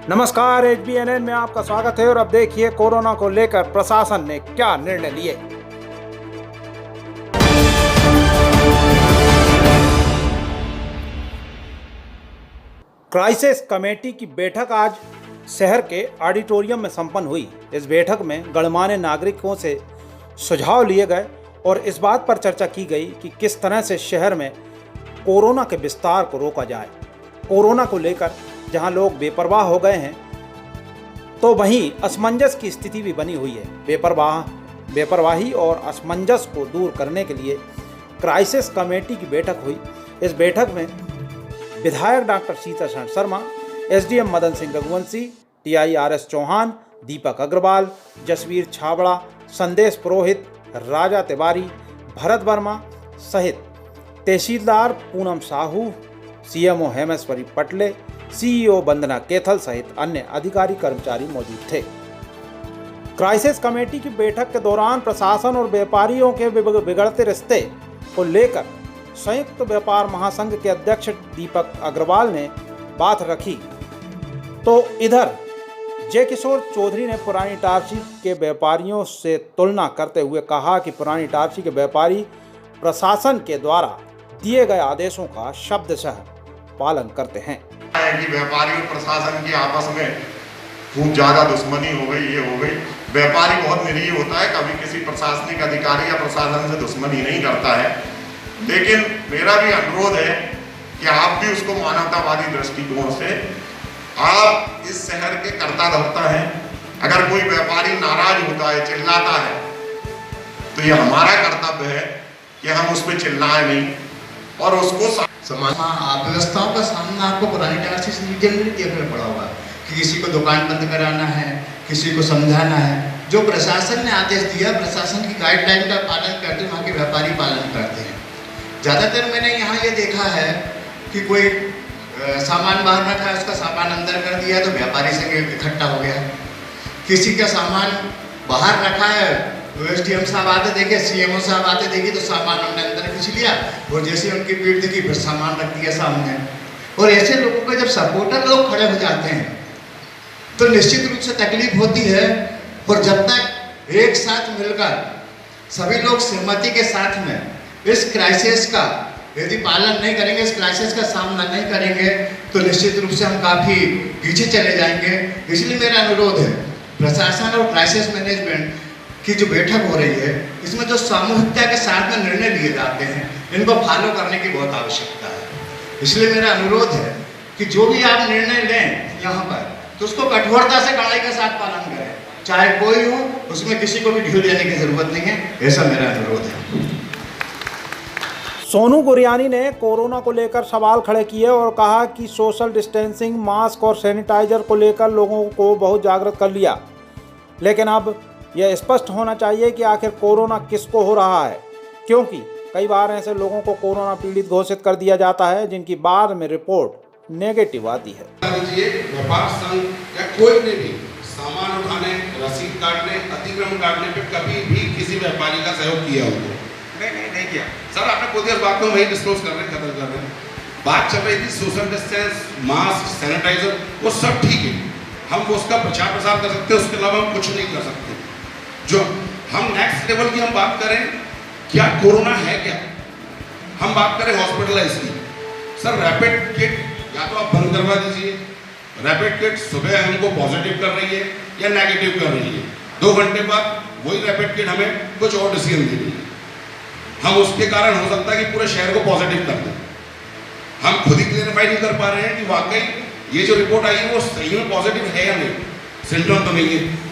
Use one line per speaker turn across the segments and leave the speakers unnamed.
नमस्कार, HBNN में आपका स्वागत है और अब देखिए कोरोना को लेकर प्रशासन ने क्या निर्णय लिए। क्राइसिस कमेटी की बैठक आज शहर के ऑडिटोरियम में संपन्न हुई। इस बैठक में गणमान्य नागरिकों से सुझाव लिए गए और इस बात पर चर्चा की गई कि किस तरह से शहर में कोरोना के विस्तार को रोका जाए। कोरोना को लेकर जहां लोग बेपरवाह हो गए हैं तो वहीं असमंजस की स्थिति भी बनी हुई है। बेपरवाही और असमंजस को दूर करने के लिए क्राइसिस कमेटी की बैठक हुई। इस बैठक में विधायक doctor Sitasharan Sharma, SDM Madan Singh Raghuvanshi, TIRS Chauhan, Deepak Agarwal, Jasveer Chhabra, Sandesh Purohit, राजा तिवारी, भरत वर्मा सहित तहसीलदार पूनम साहू, CMO हेमेश्वरी पटले, CEO वंदना केथल सहित अन्य अधिकारी कर्मचारी मौजूद थे। क्राइसिस कमेटी की बैठक के दौरान प्रशासन और व्यापारियों के बिगड़ते रिश्ते को लेकर संयुक्त व्यापार महासंघ के अध्यक्ष दीपक अग्रवाल ने बात रखी तो इधर जय किशोर चौधरी ने पुरानी टारसी के व्यापारियों से तुलना करते हुए कहा कि पुरानी टारसी के व्यापारी प्रशासन के द्वारा दिए गए आदेशों का शब्दशः पालन करते हैं।
कि व्यापारी और प्रशासन की आपस में खूब ज्यादा दुश्मनी हो गई, ये हो गई। व्यापारी बहुत निरीह होता है, कभी किसी प्रशासनिक अधिकारी या प्रशासन से दुश्मनी नहीं करता है। लेकिन मेरा भी अनुरोध है कि आप भी उसको मानवतावादी दृष्टिकोण से आप इस शहर के कर्ता धर्ता हैं। अगर कोई व्यापारी नाराज होता है, चिल्लाता है, तो ये हमारा कर्तव्य है कि हम उस पर चिल्लाएं नहीं और उसको
व्यवस्थाओं का सामना आपको पुरानी टारसी से जनरली देखना पड़ा होगा कि किसी को दुकान बंद कराना है, किसी को समझाना है। जो प्रशासन ने आदेश दिया, प्रशासन की गाइडलाइन का पालन करते वहाँ के व्यापारी पालन करते हैं। ज़्यादातर मैंने यहाँ ये देखा है कि कोई सामान बाहर रखा है, उसका सामान अंदर कर दिया तो व्यापारी संग इकट्ठा हो गया। किसी का सामान बाहर रखा है, SDM साहब आते देखे, CMO साहब आते देखे तो सामान हमने अंदर खींच लिया और जैसे उनकी भीड़ देखी फिर सामान रख दिया सामने। और ऐसे लोगों को जब सपोर्टर लोग खड़े हो जाते हैं तो निश्चित रूप से तकलीफ होती है। और जब तक एक साथ मिलकर सभी लोग सहमति के साथ में इस क्राइसिस का यदि पालन नहीं करेंगे, इस क्राइसिस का सामना नहीं करेंगे तो निश्चित रूप से हम काफ़ी पीछे चले जाएंगे। इसलिए मेरा अनुरोध है प्रशासन और क्राइसिस मैनेजमेंट की जो बैठक हो रही है, इसमें जो सामूहिकता के साथ में निर्णय लिए जाते हैं, इनको फॉलो करने की बहुत आवश्यकता है। इसलिए मेरा अनुरोध है कि जो भी आप निर्णय लें यहाँ पर तो उसको कठोरता से कड़ाई के साथ पालन करें, चाहे कोई हो, उसमें किसी को भी ढील देने की जरूरत नहीं है। ऐसा मेरा अनुरोध है।
सोनू गुरियानी ने कोरोना को लेकर सवाल खड़े किए और कहा कि सोशल डिस्टेंसिंग, मास्क और सैनिटाइजर को लेकर लोगों को बहुत जागृत कर लिया, लेकिन अब यह स्पष्ट होना चाहिए कि आखिर कोरोना किसको हो रहा है, क्योंकि कई बार ऐसे लोगों को कोरोना पीड़ित घोषित कर दिया जाता है जिनकी बाद में रिपोर्ट नेगेटिव आती है।
व्यापार संघ या कोई ने भी सामान उठाने, रसीद काटने, अतिक्रमण काटने पे कभी भी किसी व्यापारी का सहयोग किया हो? नहीं किया। सर आपने खुद इस बात को वही डिस्क्लोज कर रहे हैं, खत्म कर रहे हैं। बात चल रही थी सोशल डिस्टेंस, मास्क, सैनिटाइजर, वो सब ठीक है, हम उसका प्रचार प्रसार कर सकते हैं, उसके अलावा हम कुछ नहीं कर सकते। जो हम नेक्स्ट लेवल की हम बात करें, क्या कोरोना है क्या, हम बात करें हॉस्पिटलाइज की। सर रैपिड किट या तो आप बंद करवा दीजिए। रैपिड किट सुबह हमको पॉजिटिव कर रही है या नेगेटिव कर रही है, 2 घंटे बाद वही रैपिड किट हमें कुछ और डिसीजन दे रही है। हम उसके कारण हो सकता है कि पूरे शहर को पॉजिटिव कर दें। हम खुद ही क्लियरिफाई नहीं कर पा रहे हैं कि वाकई ये जो रिपोर्ट आई है वो सही में पॉजिटिव है या नहीं, सिम्टम तो नहीं है।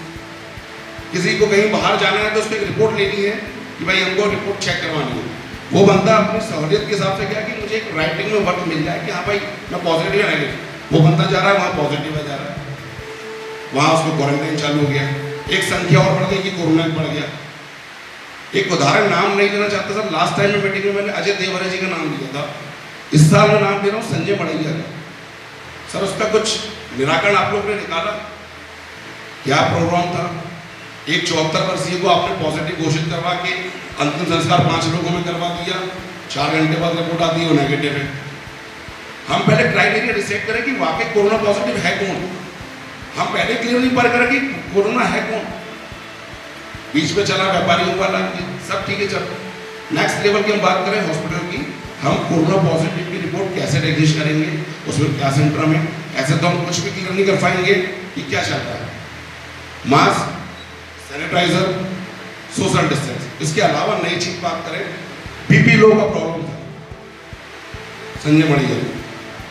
किसी को कहीं बाहर जाना है तो उसको एक रिपोर्ट लेनी है कि भाई हमको रिपोर्ट चेक करवानी है। वो बंदा अपनी सहूलियत के हिसाब से क्या कि मुझे एक राइटिंग में वर्क मिल जाए कि हाँ भाई मैं पॉजिटिव है, वो बंदा जा रहा है वहाँ पॉजिटिव है जा रहा है, वहाँ उसको क्वारंटाइन चालू हो गया, एक संख्या और बढ़ गई कि कोरोना बढ़ गया। एक उदाहरण नाम नहीं लेना चाहता सर, लास्ट टाइम में मीटिंग में मैंने अजय देवरे जी का नाम लिया था, इस साल में नाम दे रहा हूँ संजय मड़ैया का। सर उसका कुछ निराकरण आप लोग ने निकाला? क्या प्रोग्राम था? एक 74 वर्षीय को आपने पॉजिटिव घोषित करवा के अंतिम संस्कार 5 लोगों में करवा दिया, 4 घंटे बाद रिपोर्ट आती है वो नेगेटिव है। हम पहले क्राइटेरिया डिसाइड करें कि वाकई कोरोना पॉजिटिव है कौन। हम पहले क्लियर नहीं पर करें कि कोरोना है कौन। बीच में चला व्यापारियों वाला, सब ठीक है, चलो नेक्स्ट लेवल की हम बात करें हॉस्पिटल की, हम कोरोना पॉजिटिव की रिपोर्ट कैसे रजिस्टर करेंगे, उसमें क्या सिम्टम है, ऐसे तो हम कुछ भी क्लियर नहीं कर पाएंगे कि क्या चल रहा है। मास्क, सैनिटाइजर, सोशल डिस्टेंस, इसके अलावा नई चीज बात करें, बीपी लो का प्रॉब्लम था संजय मणिजन,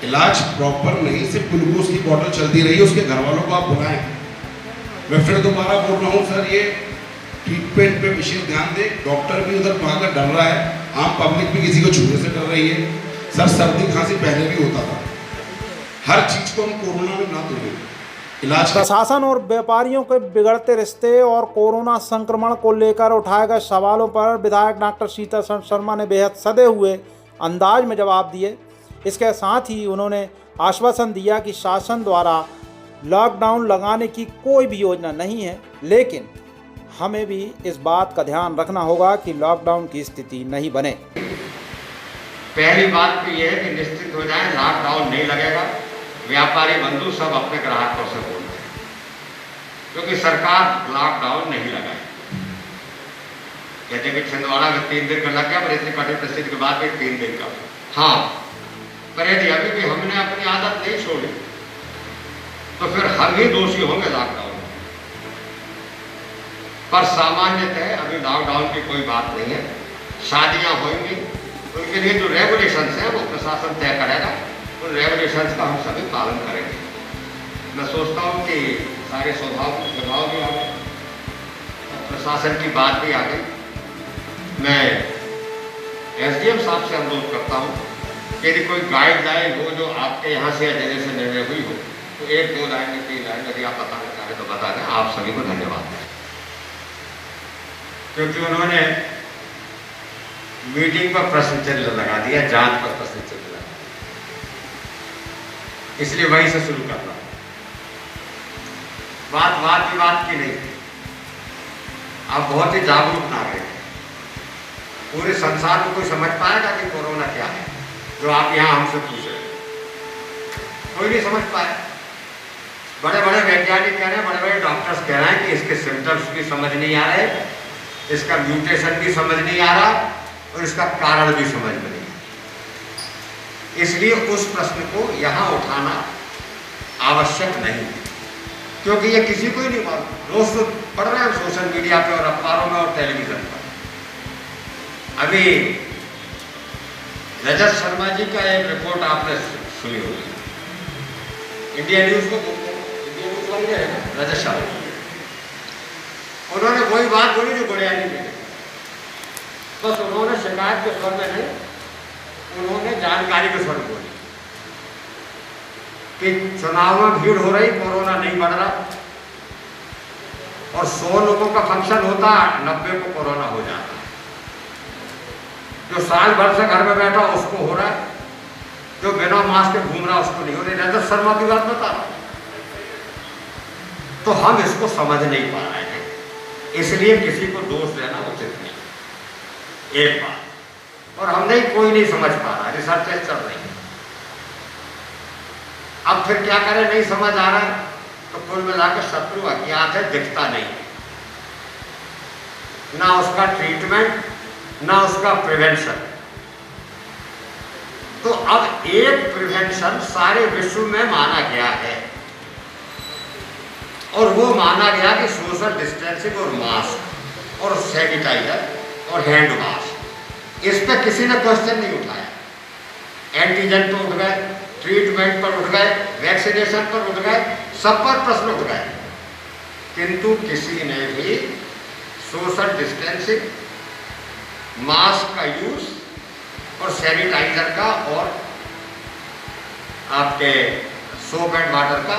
इलाज प्रॉपर नहीं, सिर्फ ग्लूकोज की बोतल चलती रही, उसके घर वालों को आप बुलाएं। मैं फिर दोबारा बोल रहा हूँ सर, ये ट्रीटमेंट पे विशेष ध्यान दे। डॉक्टर भी उधर भागकर डर रहा है, आम पब्लिक भी किसी को छूने से डर रही है। सर सर्दी खांसी पहले भी होता था, हर चीज को हम कोरोना में ना तोड़ें, इलाज
प्रशासन और व्यापारियों के बिगड़ते रिश्ते और कोरोना संक्रमण को लेकर उठाए गए सवालों पर विधायक डॉक्टर सीतारमण शर्मा ने बेहद सधे हुए अंदाज में जवाब दिए। इसके साथ ही उन्होंने आश्वासन दिया कि शासन द्वारा लॉकडाउन लगाने की कोई भी योजना नहीं है, लेकिन हमें भी इस बात का ध्यान रखना होगा कि लॉकडाउन की स्थिति नहीं बने।
पहली बात तो यह है कि निश्चित हो जाए, लॉकडाउन नहीं लगेगा। व्यापारी बंधु सब अपने ग्राहकों से बोलते हैं, क्योंकि सरकार लॉकडाउन नहीं लगाई। कहते कि छिंदवाड़ा में 3 दिन का लग गया, पर इतनी कठिन परिस्थिति के बाद भी 3 दिन का। हाँ, पर यदि अभी भी हमने अपनी आदत नहीं छोड़ी तो फिर हम ही दोषी होंगे लॉकडाउन। पर सामान्यतः अभी लॉकडाउन की कोई बात नहीं है। शादियां होंगी, उनके लिए जो रेगुलेशंस हैं वो प्रशासन तय करेगा, उन रेगुलेशंस का हम सभी पालन करेंगे। मैं सोचता हूँ कि सारे स्वभाव भी आ गए, प्रशासन की बात भी आ गई। मैं एसडीएम साहब से अनुरोध करता हूँ कि यदि कोई गाइडलाइन हो जो आपके यहाँ से देने से निर्णय हुई हो, तो 1-2 लाइन या 3 लाइन यदि आप बताना चाहें तो बता दें। आप सभी को धन्यवाद, क्योंकि उन्होंने मीटिंग पर प्रश्न चिन्ह लगा दिया, जांच पर प्रश्न चिन्ह लगा, इसलिए वहीं से शुरू करना। बात विवाद की नहीं थी। आप बहुत ही जागरूक नागरिक हैं। पूरे संसार में कोई समझ पाएगा कि कोरोना क्या है, जो आप यहाँ हमसे पूछ रहे हैं? कोई नहीं समझ पाए। बड़े बड़े वैज्ञानिक कह रहे हैं, बड़े बड़े डॉक्टर्स कह रहे हैं कि इसके सिम्टम्स भी समझ नहीं आ रहे, इसका म्यूटेशन भी समझ नहीं आ रहा और इसका कारण भी समझ में नहीं। इसलिए उस प्रश्न को यहाँ उठाना आवश्यक नहीं, क्योंकि ये किसी को ही नहीं मालूम। रोज तो पढ़ रहे हैं सोशल मीडिया पे और अखबारों में और टेलीविजन पर। अभी रजत शर्मा जी का एक रिपोर्ट आपने सुनी होगी, इंडिया न्यूज को, इंडिया न्यूज वाली है रजत शर्मा, उन्होंने वही बात बोली जो गुड़ियानी ने। बस उन्होंने शिकायत के स्वर में नहीं, उन्होंने जानकारी के स्वर में बोली कि चुनाव में भीड़ हो रही, कोरोना नहीं बढ़ रहा, और 100 लोगों का फंक्शन होता, 90 को कोरोना हो जाता। जो साल भर से घर में बैठा उसको हो रहा है, जो बिना मास्क के घूम रहा उसको नहीं हो रही। रजत शर्मा की बात बता रहा। तो हम इसको समझ नहीं पा रहे हैं, इसलिए किसी को दोष देना उचित नहीं, एक बात। और हम नहीं, कोई नहीं समझ पा रहा, रिसर्च चल रही है। अब फिर क्या करें, नहीं समझ आ रहा है तो कुल मिलाकर शत्रु अज्ञात है, दिखता नहीं, ना उसका ट्रीटमेंट ना उसका प्रिवेंशन। तो अब एक प्रिवेंशन सारे विश्व में माना गया है, और वो माना गया कि सोशल डिस्टेंसिंग और मास्क और सैनिटाइजर और हैंड वॉश। इस पर किसी ने क्वेश्चन नहीं उठाया। एंटीजन पर उठ गए, ट्रीटमेंट पर उठ गए, वैक्सीनेशन पर उठ गए, सब पर प्रश्न उठ गए, किंतु किसी ने भी सोशल डिस्टेंसिंग, मास्क का यूज और सैनिटाइजर का और आपके सोप एंड वाटर का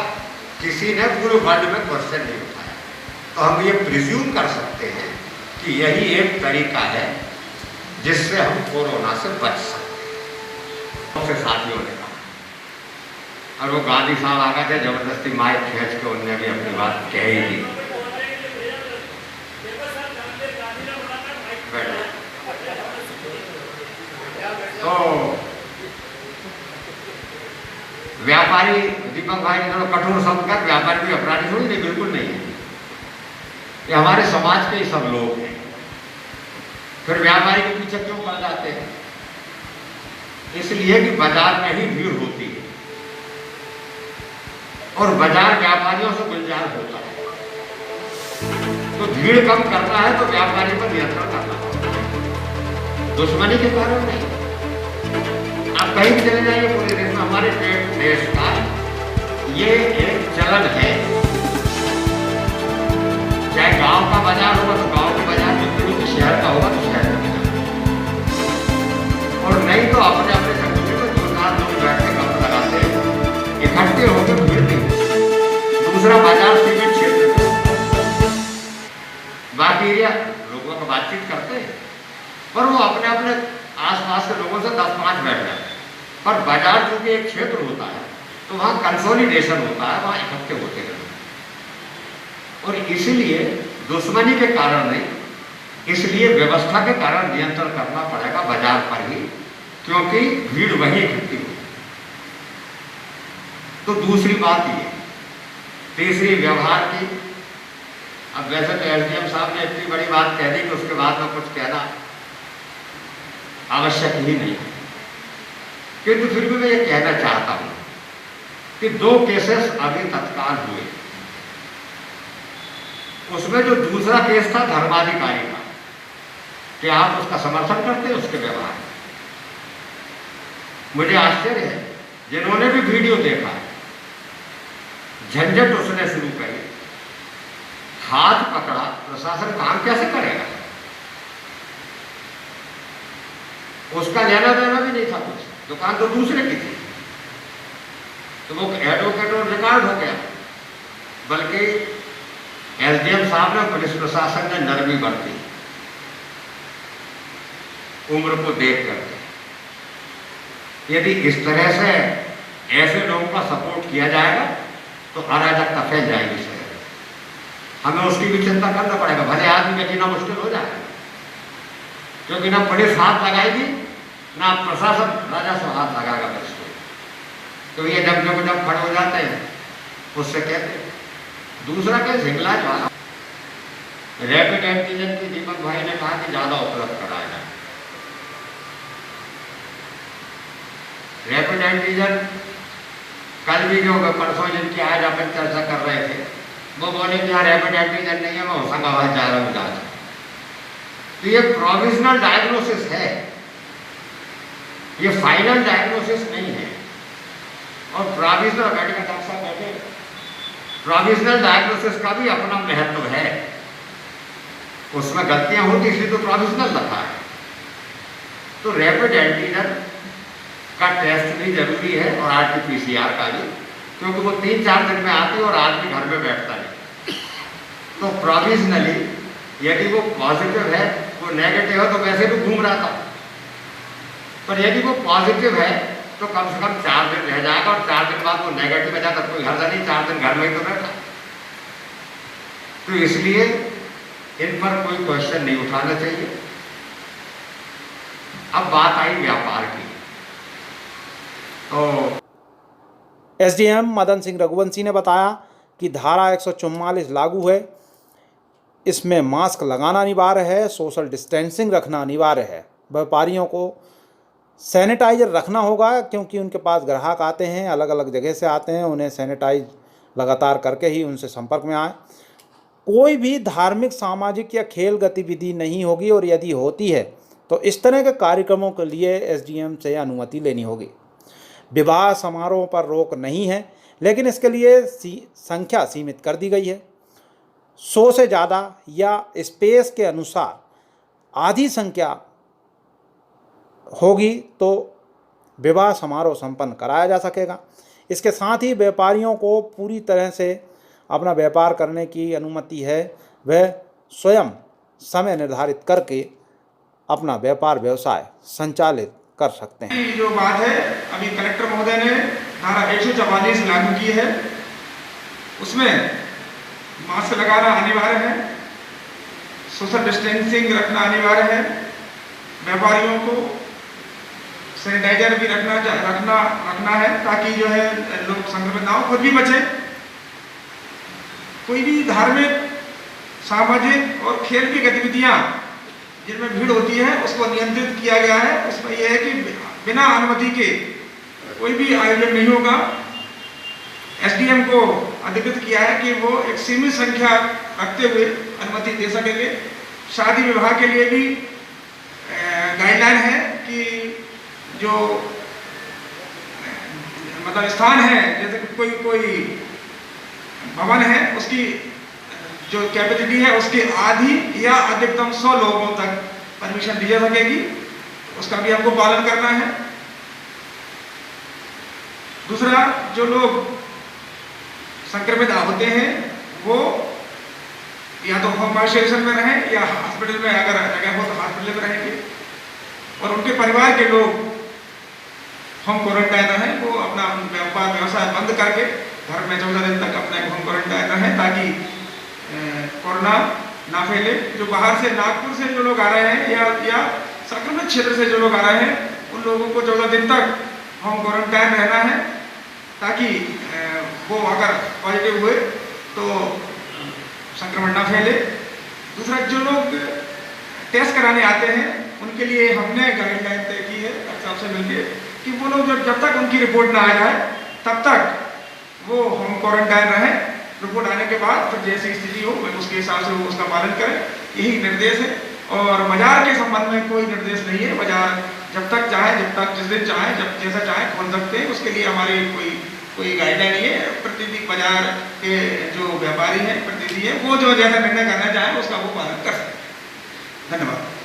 किसी ने पूरे वर्ल्ड में क्वेश्चन नहीं उठाया। तो हम ये प्रिज्यूम कर सकते हैं कि यही एक तरीका है जिससे हम कोरोना से बच सकते हैं। साथियों ने कहा, और वो गांधी साहब आ गए थे, जबरदस्ती माइक खींच के उनने भी अपनी बात कह ही दी। तो दीपक भाई ने कठोर शब्द का व्यापारी भी अपराधी थोड़ी नहीं, बिल्कुल नहीं है। ये हमारे समाज के ही सब लोग हैं। फिर व्यापारी के पीछे क्यों पड़ जाते हैं? इसलिए कि बाजार में ही भीड़ होती है और बाजार व्यापारियों से गुलजार होता है। तो भीड़ कम करना है तो व्यापारी पर नियंत्रण करना है, दुश्मनी के कारण नहीं। आप कहीं भी चले जाइए पूरे देश में, हमारे देश का ये एक चलन है। चाहे गांव का बाजार होगा तो गांव के बाजार में भीड़, शहर का होगा तो शहर में, और नहीं तो अपने अपने संगठन में 2-4 लोग बैठ के गप लगाते हैं, इकट्ठे होकर भीड़ नहीं। दूसरा, बाजार सीमित क्षेत्र, बाकी एरिया लोगों का बातचीत करते हैं, पर वो अपने अपने आसपास के लोगों से 10-5 बैठ जाते हैं। पर बाजार चूंकि एक क्षेत्र होता है तो वहाँ कंसोलिडेशन होता है, वहाँ इकट्ठे होते हैं। और इसलिए दुश्मनी के कारण नहीं, इसलिए व्यवस्था के कारण नियंत्रण करना पड़ेगा बाजार पर ही, क्योंकि भीड़ वहीं इकट्ठी हो। तो दूसरी बात ये, तीसरी व्यवहार की। अब वैसे तो एसडीएम साहब ने इतनी बड़ी बात कह दी कि उसके बाद में कुछ कहना आवश्यक ही नहीं, किंतु फिर भी मैं ये कहना चाहता हूं कि 2 केसेस अभी तत्काल हुए। उसमें जो दूसरा केस था धर्माधिकारी का, कि आप उसका समर्थन करते हैं उसके व्यवहार। मुझे आश्चर्य है, जिन्होंने भी वीडियो देखा, झंझट उसने शुरू करी, हाथ पकड़ा, प्रशासन काम कैसे करेगा? उसका लेना देना भी नहीं था कुछ, दुकान तो दूसरे की थी, तो वो एडवोकेट और रिकॉर्ड हो गया। बल्कि एसडीएम साहब ने, पुलिस प्रशासन ने नरमी बरती उम्र को देख करके। यदि इस तरह से ऐसे लोगों का सपोर्ट किया जाएगा तो अराजकता फैल जाएगी शहर। हमें उसकी भी चिंता करना पड़ेगा, भले आदमी का जीना मुश्किल हो जाएगा, क्योंकि ना पुलिस हाथ लगाएगी ना प्रशासन राजस्व हाथ लगाएगा पुलिस को। तो ये जब खड़े हो जाते हैं उससे कहते हैं। दूसरा केस हिंगलाज वाला, रैपिड एंटीजन की दीपक भाई ने कहा कि ज्यादा उपलब्ध कराया जाए। रैपिड एंटीजन कल भी जो परसों जिनकी आज अपन चर्चा कर रहे थे, वो बोले कि यहाँ रैपिड एंटीजन नहीं है, मैं होशंगाबाद जा रहा हूँ जांच। तो ये प्रोविजनल डायग्नोसिस है, ये फाइनल डायग्नोसिस नहीं है। और प्रोविजनल, मेडिकल डॉक्टर साहब बैठे, प्रोविजनल डायग्नोसिस का भी अपना महत्व है, उसमें गलतियां होती इसलिए तो प्रोविजनल रखा है। तो रैपिड एंटीजन का टेस्ट भी जरूरी है और आरटीपीसीआर का भी, क्योंकि वो 3-4 दिन में आती है और आदमी घर में बैठता नहीं। तो प्रोविजनली यदि वो पॉजिटिव है, वो नेगेटिव है तो वैसे भी घूम रहा था, पर यदि वो पॉजिटिव है तो कम से कम 4 दिन रह जाएगा, और 4 दिन बाद वो नेगेटिव हो जाता, कोई हर्जा नहीं, 4 दिन घर में ही तो बैठा। तो इसलिए इन पर कोई क्वेश्चन नहीं उठाना चाहिए। अब बात आई व्यापार की, तो
एसडीएम मदन सिंह रघुवंशी ने बताया कि धारा 144 लागू है, इसमें मास्क लगाना अनिवार्य है, सोशल डिस्टेंसिंग रखना अनिवार्य है, व्यापारियों को सैनिटाइजर रखना होगा, क्योंकि उनके पास ग्राहक आते हैं, अलग अलग जगह से आते हैं, उन्हें सैनिटाइज लगातार करके ही उनसे संपर्क में आए। कोई भी धार्मिक, सामाजिक या खेल गतिविधि नहीं होगी, और यदि होती है तो इस तरह के कार्यक्रमों के लिए एसडीएम से अनुमति लेनी होगी। विवाह समारोह पर रोक नहीं है, लेकिन इसके लिए संख्या सीमित कर दी गई है। 100 से ज़्यादा या स्पेस के अनुसार आधी संख्या होगी तो विवाह समारोह संपन्न कराया जा सकेगा। इसके साथ ही व्यापारियों को पूरी तरह से अपना व्यापार करने की अनुमति है, वह स्वयं समय निर्धारित करके अपना व्यापार व्यवसाय संचालित कर सकते हैं।
जो बात है अभी कलेक्टर महोदय ने धारा 144 लागू की है, उसमें मास्क लगाना अनिवार्य है, सोशल डिस्टेंसिंग रखना अनिवार्य है, व्यापारियों को सैनिटाइजर भी रखना है, ताकि जो है लोग संक्रमित ना हो, खुद भी बचे। कोई भी धार्मिक, सामाजिक और खेल की गतिविधियां जिनमें भीड़ होती है उसको नियंत्रित किया गया है। उसमें यह है कि बिना अनुमति के कोई भी आयोजन नहीं होगा। एसडीएम को अधिकृत किया है कि वो एक सीमित संख्या रखते हुए अनुमति दे सकेंगे। शादी विवाह के लिए भी गाइडलाइन है कि जो मतलब स्थान है, जैसे कोई भवन है, उसकी जो कैपेसिटी है उसकी आधी या अधिकतम 100 लोगों तक परमिशन दी जा सकेगी। उसका भी हमको पालन करना है। दूसरा, जो लोग संक्रमित होते हैं वो या तो होम आइसोलेशन में रहें या हॉस्पिटल में, अगर जगह हो तो हॉस्पिटल में रहेंगे, और उनके परिवार के लोग होम क्वारंटाइन रहें। वो अपना व्यापार व्यवसाय बंद करके घर में 14 दिन तक अपने होम क्वारंटाइन रहें, ताकि कोरोना ना फैले। जो बाहर से, नागपुर से जो लोग आ रहे हैं या संक्रमित क्षेत्र से जो लोग आ रहे हैं, उन लोगों को 14 दिन तक होम क्वारंटाइन रहना है, ताकि वो अगर पॉजिटिव हुए तो संक्रमण ना फैले। दूसरा, जो लोग टेस्ट कराने आते हैं उनके लिए हमने गाइडलाइन तय की है सबसे मिलकर कि वो लोग जब तक उनकी रिपोर्ट ना आ जाए तब तक वो होम क्वारंटाइन रहें। रिपोर्ट आने के बाद फिर जैसी स्थिति हो उसके हिसाब से वो उसका पालन करें, यही निर्देश है। और बाजार के संबंध में कोई निर्देश नहीं है। बाजार जब तक चाहे, जब तक जिस दिन चाहे, जब जैसा चाहे खोल सकते हैं। उसके लिए हमारी कोई गाइडलाइन नहीं है। प्रतिनिधि बाजार के जो व्यापारी हैं, प्रतिनिधि है, वो जो जैसा निर्णय करना चाहे उसका वो पालन कर सकते हैं। धन्यवाद।